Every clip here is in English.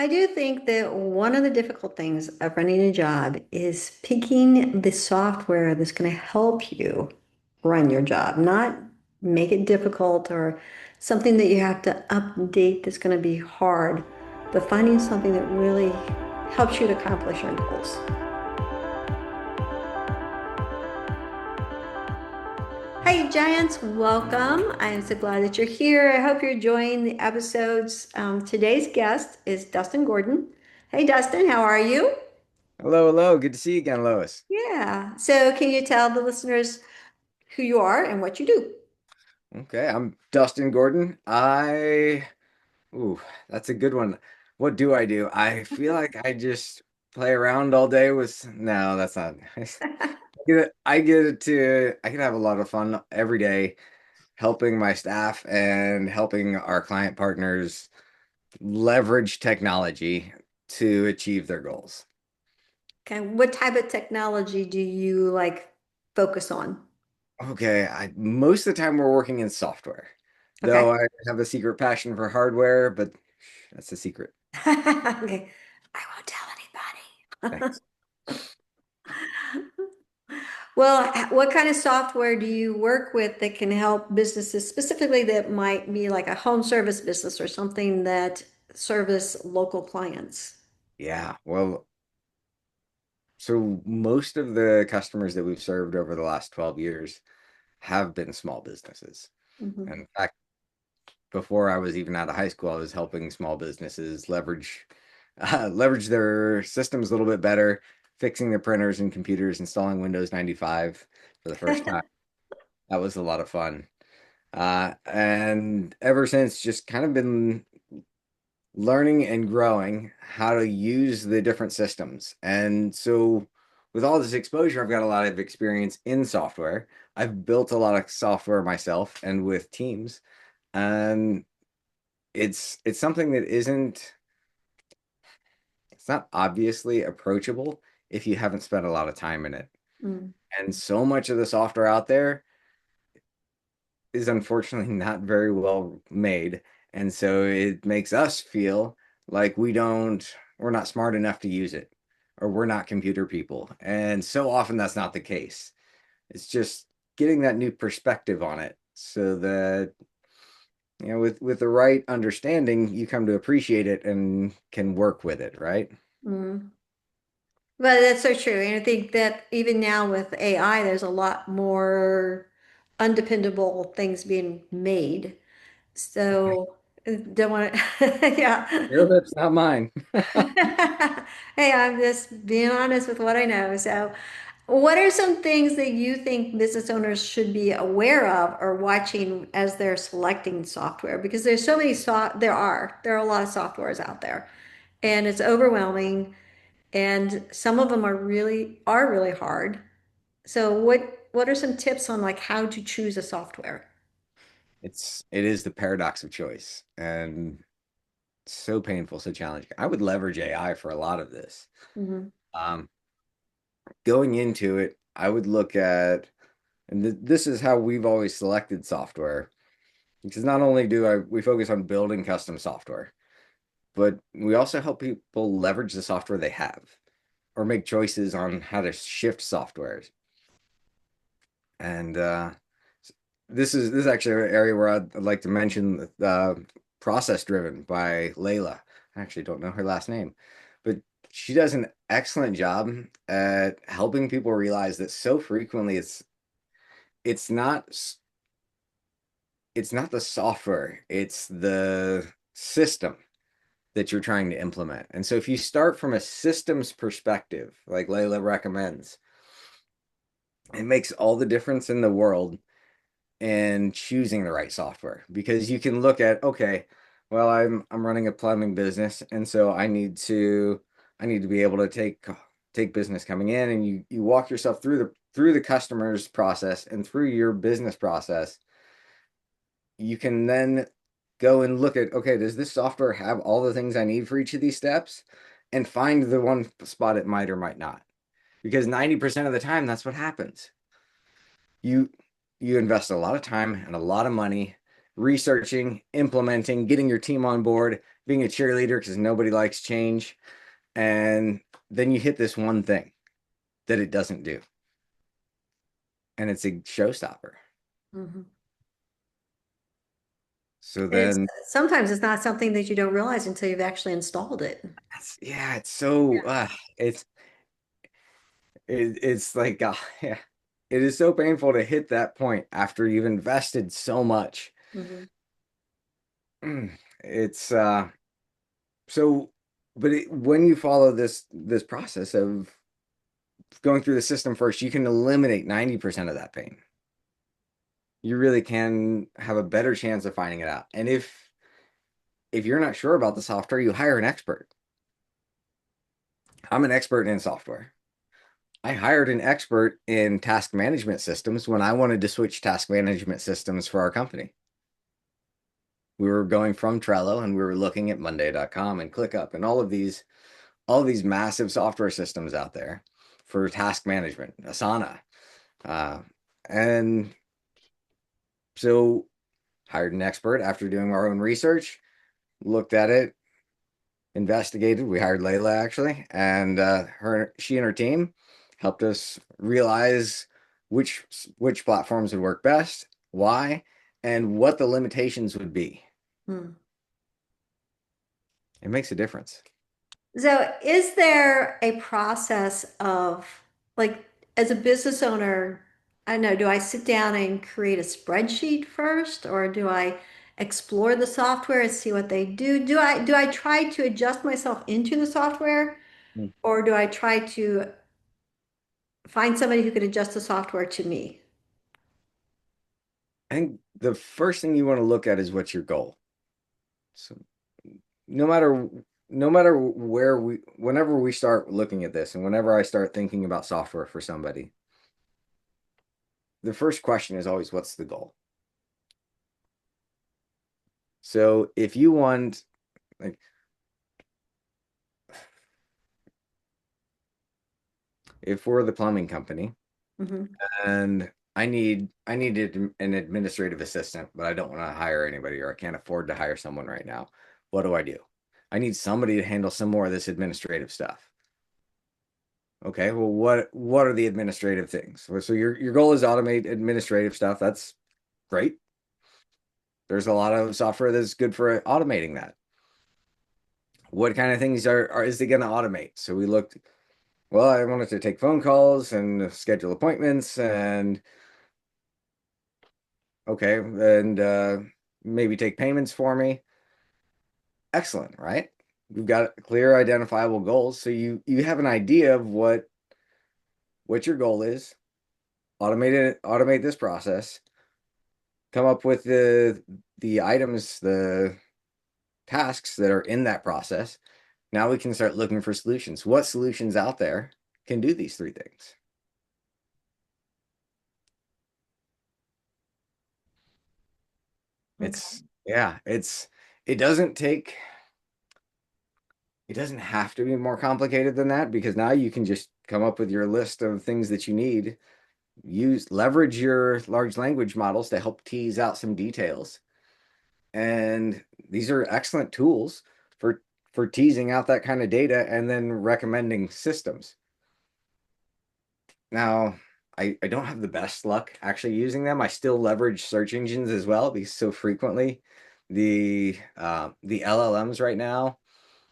I do think that one of the difficult things of running a job is picking the software that's going to help you run your job, not make it difficult or something that you have to update that's going to be hard, but finding something that really helps you to accomplish your goals. Hey, Giants, welcome. I'm so glad that you're here. I hope you're enjoying the episodes. Today's guest is Dustin Gordon. Hey, Dustin, how are you? Hello, hello. Good to see you again, Lois. Yeah. So, can you tell the listeners who you are and what you do? Okay, I'm Dustin Gordon. Ooh, that's a good one. What do I do? I feel like I just play around all day with, no, that's not nice. I can have a lot of fun every day helping my staff and helping our client partners leverage technology to achieve their goals. Okay. What type of technology do you like focus on? Okay, most of the time we're working in software, though Okay. I have a secret passion for hardware, but that's a secret. Okay. I won't tell anybody. Thanks. Well, what kind of software do you work with that can help businesses, specifically that might be like a home service business or something that service local clients? Yeah, well, so most of the customers that we've served over the last 12 years have been small businesses. Mhm. And in fact, before I was even out of high school, I was helping small businesses leverage their systems a little bit better, fixing their printers and computers, installing Windows 95 for the first time. That was a lot of fun. And ever since, just kind of been learning and growing how to use the different systems. And so, with all this exposure, I've got a lot of experience in software. I've built a lot of software myself and with teams. And it's something that it's not obviously approachable if you haven't spent a lot of time in it. Mm. And so much of the software out there is unfortunately not very well made. And so it makes us feel like we're not smart enough to use it, or we're not computer people. And so often that's not the case. It's just getting that new perspective on it so that, with the right understanding, you come to appreciate it and can work with it, right? Mm. But that's so true. And I think that even now with AI, there's a lot more undependable things being made. So don't want to, yeah. Your lips, not mine. Hey, I'm just being honest with what I know. So, what are some things that you think business owners should be aware of or watching as they're selecting software? Because there's so many there are a lot of softwares out there, and it's overwhelming, and some of them are really hard. So, what are some tips on like how to choose a software? It is the paradox of choice, and so painful, so challenging. I would leverage AI for a lot of this. Hmm. Um, Going into it, I would look at, and this is how we've always selected software, because not only do we focus on building custom software, but we also help people leverage the software they have or make choices on how to shift softwares. And this is actually an area where I'd like to mention Process Driven by Layla. I actually don't know her last name, but she does an excellent job at helping people realize that so frequently it's not it's not the software, it's the system that you're trying to implement. And so if you start from a systems perspective, like Layla recommends, it makes all the difference in the world and choosing the right software, because you can look at, okay, well, I'm running a plumbing business, and so I need to be able to take business coming in, and you walk yourself through the customer's process and through your business process. You can then go and look at, okay, does this software have all the things I need for each of these steps, and find the one spot it might or might not, because 90% of the time that's what happens. You you invest a lot of time and a lot of money, researching, implementing, getting your team on board, being a cheerleader because nobody likes change. And then you hit this one thing that it doesn't do, and it's a showstopper. Mhm. So It's then, sometimes it's not something that you don't realize until you've actually installed it. yeah, it's so it's it's like yeah, it is so painful to hit that point after you've invested so much. Mhm. It's so, but when you follow this process of going through the system first, you can eliminate 90% of that pain. You really can have a better chance of finding it out. And if you're not sure about the software, you hire an expert. I'm an expert in software. I hired an expert in task management systems when I wanted to switch task management systems for our company. We were going from Trello and we were looking at Monday.com and ClickUp and all of these massive software systems out there for task management, Asana. Uh, and so hired an expert after doing our own research, looked at it, investigated. We hired Layla actually, and she and her team helped us realize which which platforms would work best, why, and what the limitations would be. Hmm. It makes a difference. So, is there a process of, like, as a business owner, I don't know, do I sit down and create a spreadsheet first, or do I explore the software and see what they do? Do I try to adjust myself into the software, Mm. or do I try to find somebody who can adjust the software to me? I think the first thing you want to look at is what's your goal. So no matter no matter whenever we start looking at this and whenever I start thinking about software for somebody, the first question is always what's the goal? So if you want like if we're the plumbing company Hmm. and I need an administrative assistant, but I don't want to hire anybody or I can't afford to hire someone right now. What do? I need somebody to handle some more of this administrative stuff. Okay, well, what are the administrative things? So your goal is automate administrative stuff. That's great. There's a lot of software that's good for automating that. What kind of things are is it going to automate? So we looked, well, I wanted to take phone calls and schedule appointments and okay, and maybe take payments for me. Excellent, right? We've got clear identifiable goals. So you have an idea of what your goal is, automate this process, come up with the items, the tasks that are in that process. Now we can start looking for solutions. What solutions out there can do these three things? Okay. It doesn't take it doesn't have to be more complicated than that because now you can just come up with your list of things that you need, leverage your large language models to help tease out some details. And these are excellent tools for teasing out that kind of data and then recommending systems. Now, I don't have the best luck actually using them. I still leverage search engines as well because so frequently the LLMs right now,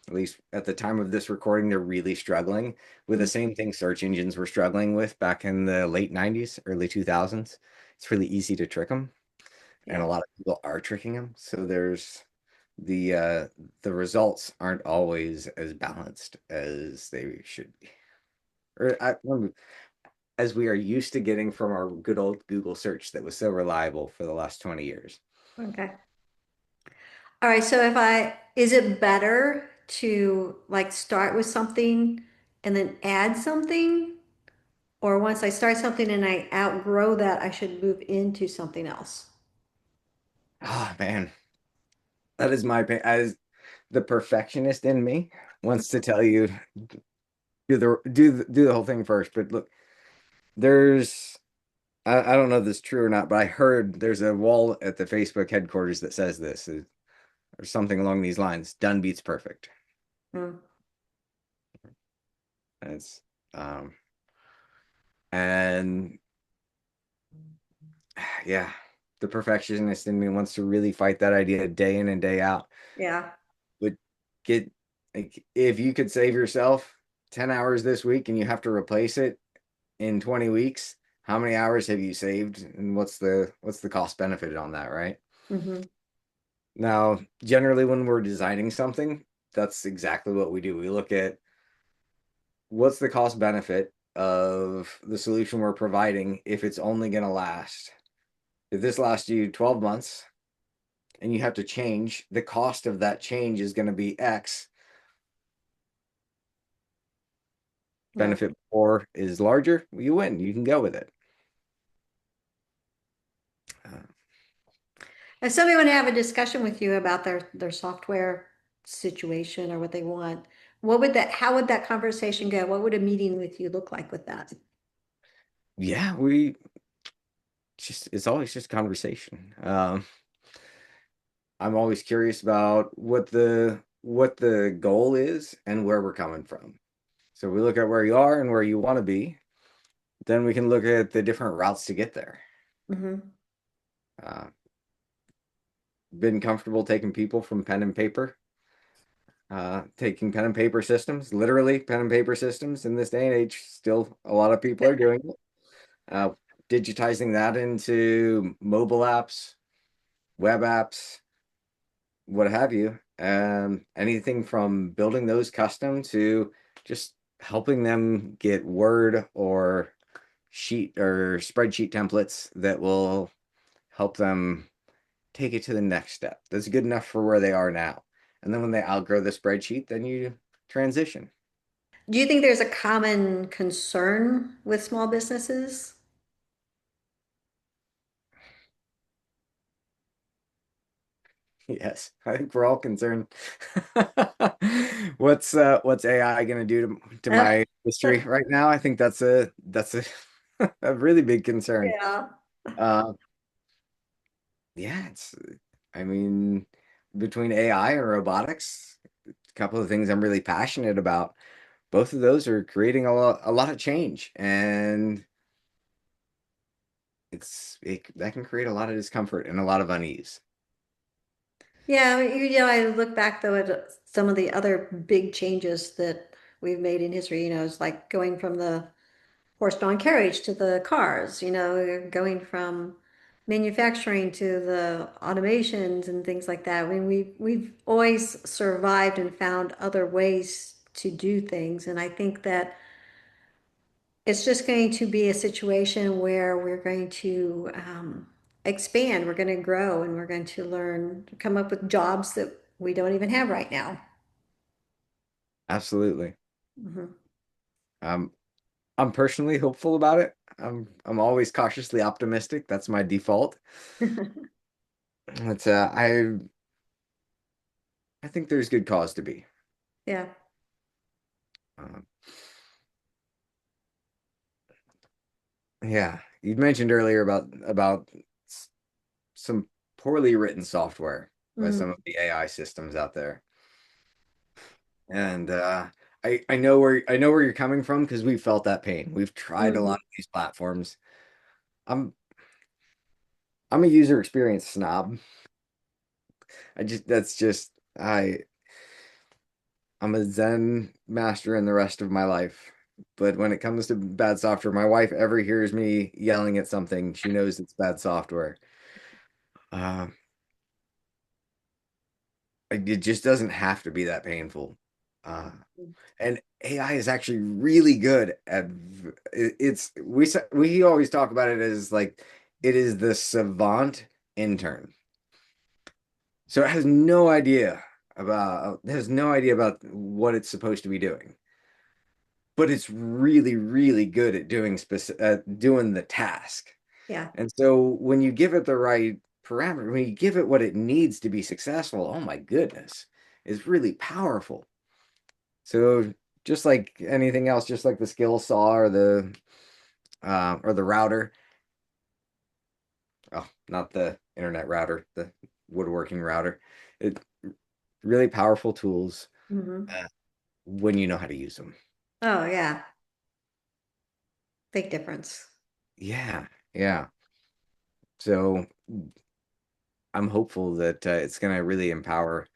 at least at the time of this recording, they're really struggling with the same thing search engines were struggling with back in the late 90s, early 2000s. It's really easy to trick them, and Yeah. a lot of people are tricking them. So the uh the results aren't always as balanced as they should be. Or as we are used to getting from our good old Google search that was so reliable for the last 20 years. Okay. All right. So is it better to like start with something and then add something? Or once I start something and I outgrow that, I should move into something else? Oh man, that is my pain. As the perfectionist in me wants to tell you do the whole thing first, but look, there's I don't know if this is true or not, but I heard there's a wall at the Facebook headquarters that says this, or something along these lines. Done beats perfect. Mm, It's um and yeah, the perfectionist in me wants to really fight that idea day in and day out. yeah. But get like if you could save yourself 10 hours this week and you have to replace it in 20 weeks, how many hours have you saved and what's the cost benefit on that, right? Hmm. Now, generally when we're designing something, that's exactly what we do. We look at what's the cost benefit of the solution we're providing if it's only going to last. If this lasts you 12 months and you have to change, the cost of that change is going to be X. Yeah. Benefit or is larger, you win. You can go with it. Uh, If somebody want to have a discussion with you about their software situation or what they want, how would that conversation go? What would a meeting with you look like with that? yeah, we just it's always just conversation. I'm always curious about what the goal is and where we're coming from. So we look at where you are and where you want to be. Then we can look at the different routes to get there. Hmm. Uh, been comfortable taking people from pen and paper, taking pen and paper systems, literally pen and paper systems in this day and age. Still, a lot of people are doing it. Uh, digitizing that into mobile apps, web apps, what have you. Anything from building those custom to just helping them get Word or sheet or spreadsheet templates that will help them take it to the next step. That's good enough for where they are now. And then when they outgrow the spreadsheet, then you transition. Do you think there's a common concern with small businesses? Yes, I think we're all concerned. What's AI going to do to Uh, my industry right now? I think that's a a really big concern. yeah. Uh, yeah, I mean, between AI and robotics, a couple of things I'm really passionate about. Both of those are creating a lot of change, and that can create a lot of discomfort and a lot of unease. Yeah, I look back though at some of the other big changes that we've made in history, it's like going from the horse-drawn carriage to the cars, going from manufacturing to the automations and things like that. I mean, we've always survived and found other ways to do things, and I think that it's just going to be a situation where we're going to expand, we're going to grow, and we're going to learn, come up with jobs that we don't even have right now. Absolutely. Mhm. Um, I'm personally hopeful about it. I'm always cautiously optimistic. That's my default. It's I think there's good cause to be. Yeah. Um, yeah, you mentioned earlier about some poorly written software by Mm, some of the AI systems out there. And I know where you're coming from because we felt that pain. We've tried a lot mhm. of these platforms. I'm I'm a user experience snob. I just that's just I'm a Zen master in the rest of my life. But when it comes to bad software, my wife ever hears me yelling at something, she knows it's bad software. Uh, it just doesn't have to be that painful. Uh, and AI is actually really good at it's we always talk about it as like it is the savant intern. So it has no idea about what it's supposed to be doing. But it's really, really good at doing the task. Yeah. And so when you give it the right parameter, when you give it what it needs to be successful, oh my goodness, it's really powerful. So just like anything else, just like the skill saw or the router, Oh, not the internet router, the woodworking router. It really powerful tools Hmm. uh, when you know how to use them. Oh, yeah. Big difference. Yeah, yeah. So I'm hopeful that it's going to really empower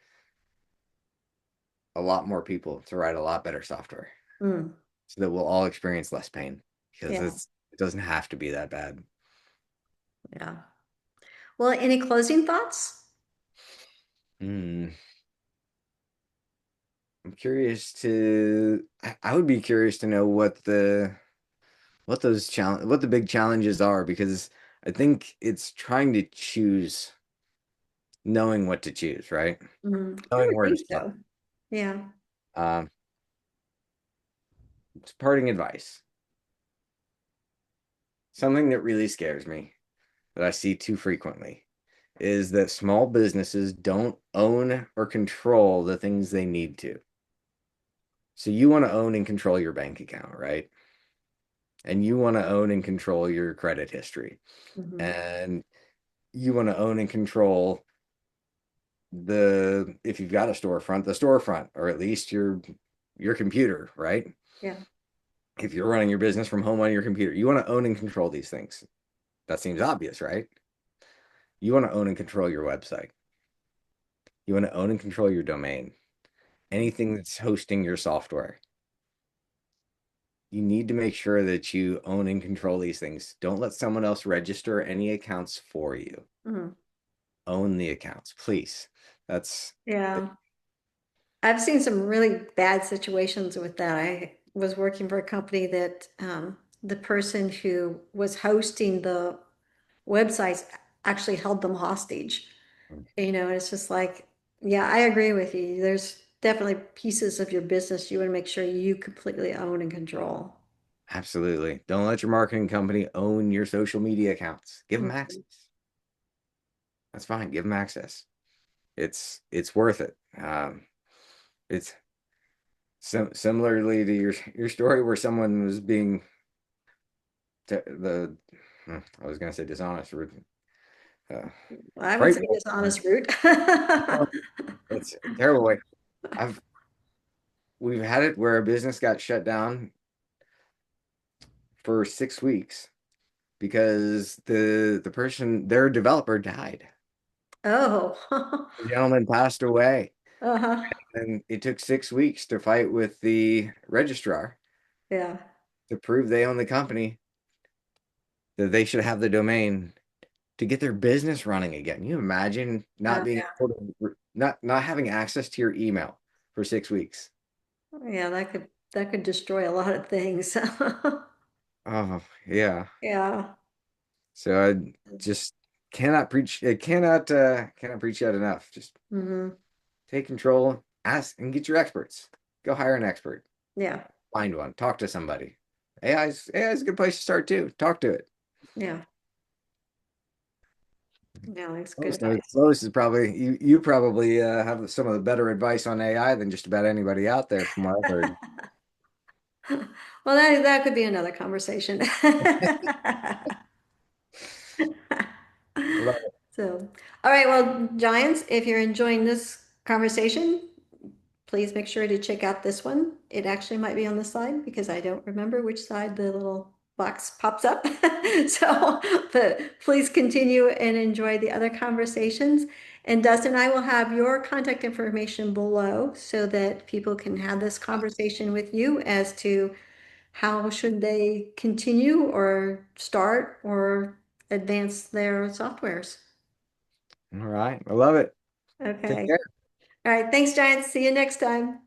a lot more people to write a lot better software Mm, so that we'll all experience less pain because yeah. it doesn't have to be that bad. Yeah. Well, any closing thoughts? Hmm. I'm curious to I would be curious to know what the big challenges are because I think it's trying to choose knowing what to choose, right? I Knowing would where to think start. so. Yeah. Um, it's parting advice. Something that really scares me that I see too frequently is that small businesses don't own or control the things they need to. So you want to own and control your bank account, right? And you want to own and control your credit history. Hmm. And you want to own and control the if you've got a storefront, the storefront, or at least your computer, right? Yeah. If you're running your business from home on your computer, you want to own and control these things. That seems obvious, right? You want to own and control your website. You want to own and control your domain. Anything that's hosting your software. You need to make sure that you own and control these things. Don't let someone else register any accounts for you. Hmm. Own the accounts, please. That's Yeah. I've seen some really bad situations with that. I was working for a company that the person who was hosting the websites actually held them hostage. And it's just like, yeah, I agree with you. There's definitely pieces of your business you want to make sure you completely own and control. absolutely. Don't let your marketing company own your social media accounts. Give them Mhm. access. That's fine. Give them access. It's worth it. It's similarly to your story where someone was being the I was going to say dishonest, uh, I would say frightful. dishonest route. It's a terrible way. I've we've had it where a business got shut down for 6 weeks because the person their developer died. Oh. The gentleman passed away, Uh-huh. and it took 6 weeks to fight with the registrar Yeah. to prove they own the company, that they should have the domain to get their business running again. Can you imagine not being Yeah. able to not having access to your email for 6 weeks? Yeah, that could destroy a lot of things. Oh yeah. Yeah. So I just cannot preach that enough. Just Hmm. take control, ask and get your experts. Go hire an expert. Yeah. Find one. Talk to somebody. AI is a good place to start too. Talk to it. Yeah. Yeah, that's good Lois knows. advice. Lois is probably you probably have some of the better advice on AI than just about anybody out there from what I've heard. Well, that could be another conversation. I love it. So, all right, well, Giants, if you're enjoying this conversation, please make sure to check out this one. It actually might be on the side because I don't remember which side the little box pops up. So, but please continue and enjoy the other conversations. And Dustin, I will have your contact information below so that people can have this conversation with you as to how should they continue or start or advance their softwares. All right. I love it. Take Okay. care. All right. Thanks, Giants. See you next time.